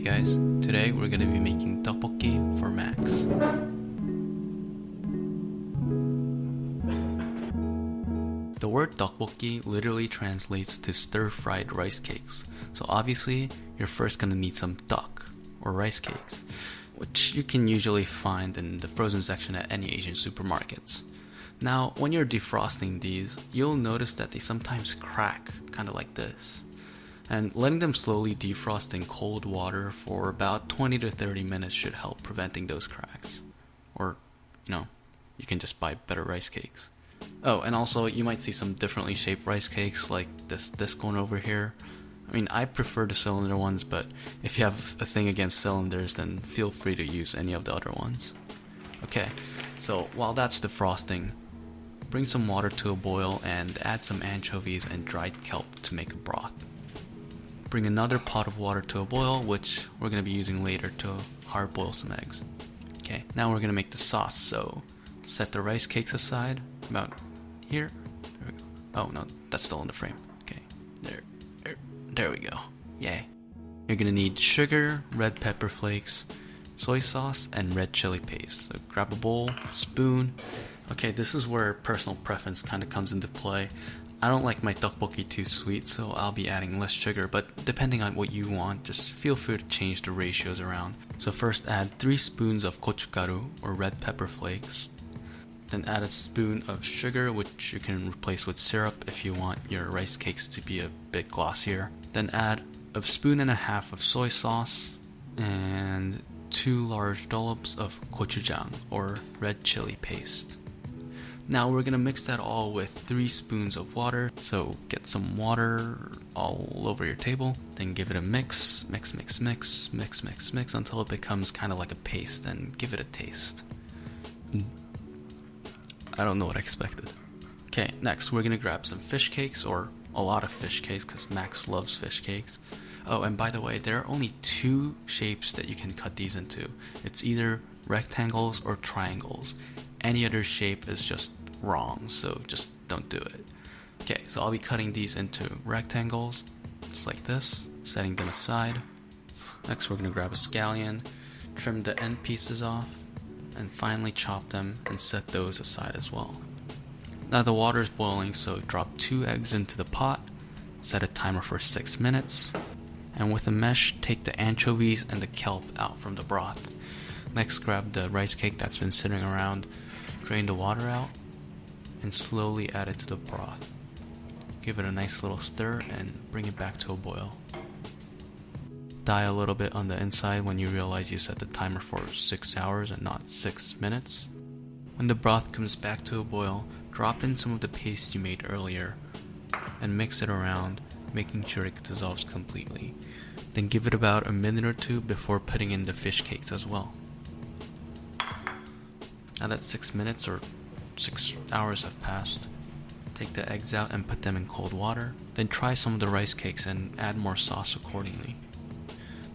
Hey guys, today we're gonna be making tteokbokki for Max. The word tteokbokki literally translates to stir-fried rice cakes, so obviously you're first gonna need some tteok, or rice cakes, which you can usually find in the frozen section at any Asian supermarkets. Now, when you're defrosting these, you'll notice that they sometimes crack, kinda like this. And letting them slowly defrost in cold water for about 20 to 30 minutes should help preventing those cracks. Or, you can just buy better rice cakes. Oh, and also you might see some differently shaped rice cakes like this one over here. I mean, I prefer the cylinder ones, but if you have a thing against cylinders, then feel free to use any of the other ones. Okay, so while that's defrosting, bring some water to a boil and add some anchovies and dried kelp to make a broth. Bring another pot of water to a boil, which we're going to be using later to hard boil some eggs. Okay, now we're going to make the sauce, so set the rice cakes aside, about here. There we go. Oh no, that's still in the frame. Okay, there we go. Yay. You're going to need sugar, red pepper flakes, soy sauce, and red chili paste. So grab a bowl, spoon. Okay, this is where personal preference kind of comes into play. I don't like my tteokbokki too sweet, so I'll be adding less sugar, but depending on what you want, just feel free to change the ratios around. So first add 3 spoons of gochugaru, or red pepper flakes. Then add a spoon of sugar, which you can replace with syrup if you want your rice cakes to be a bit glossier. Then add a spoon and a half of soy sauce, and 2 large dollops of gochujang, or red chili paste. Now we're going to mix that all with 3 spoons of water, so get some water all over your table, then give it a mix until it becomes kind of like a paste, and give it a taste. I don't know what I expected. Okay, next we're going to grab some fish cakes, or a lot of fish cakes because Max loves fish cakes. Oh, and by the way, there are only 2 shapes that you can cut these into. It's either rectangles or triangles. Any other shape is just wrong, so just don't do it. Okay, so I'll be cutting these into rectangles, just like this, setting them aside. Next we're going to grab a scallion, trim the end pieces off, and finally chop them and set those aside as well. Now the water is boiling, so drop 2 eggs into the pot, set a timer for 6 minutes, and with a mesh take the anchovies and the kelp out from the broth. Next grab the rice cake that's been sitting around, drain the water out, and slowly add it to the broth. Give it a nice little stir and bring it back to a boil. Die a little bit on the inside when you realize you set the timer for 6 hours and not 6 minutes. When the broth comes back to a boil, drop in some of the paste you made earlier and mix it around, making sure it dissolves completely. Then give it about a minute or 2 before putting in the fish cakes as well. Now that 6 minutes or 6 hours have passed, take the eggs out and put them in cold water. Then try some of the rice cakes and add more sauce accordingly.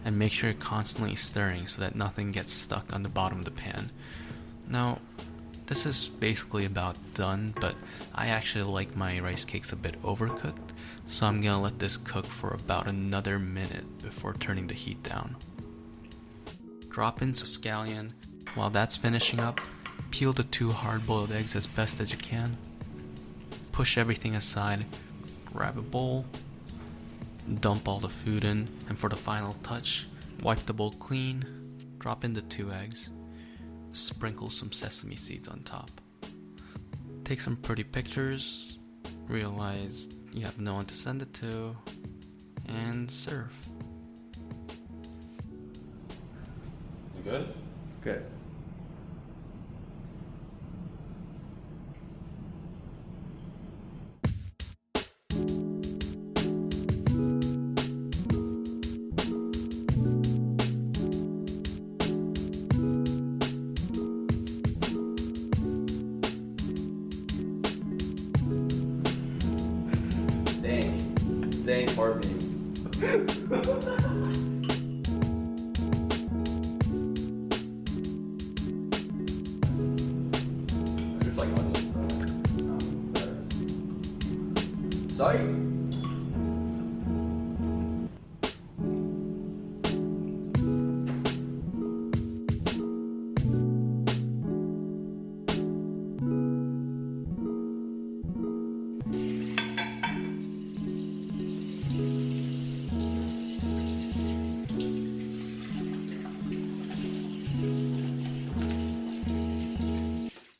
And make sure you're constantly stirring so that nothing gets stuck on the bottom of the pan. Now, this is basically about done, but I actually like my rice cakes a bit overcooked, so I'm gonna let this cook for about another minute before turning the heat down. Drop in some scallion. While that's finishing up, peel the 2 hard-boiled eggs as best as you can. Push everything aside, grab a bowl, dump all the food in, and for the final touch, wipe the bowl clean, drop in the 2 eggs, sprinkle some sesame seeds on top. Take some pretty pictures, realize you have no one to send it to, and serve. You good? Good. Dang fart memes.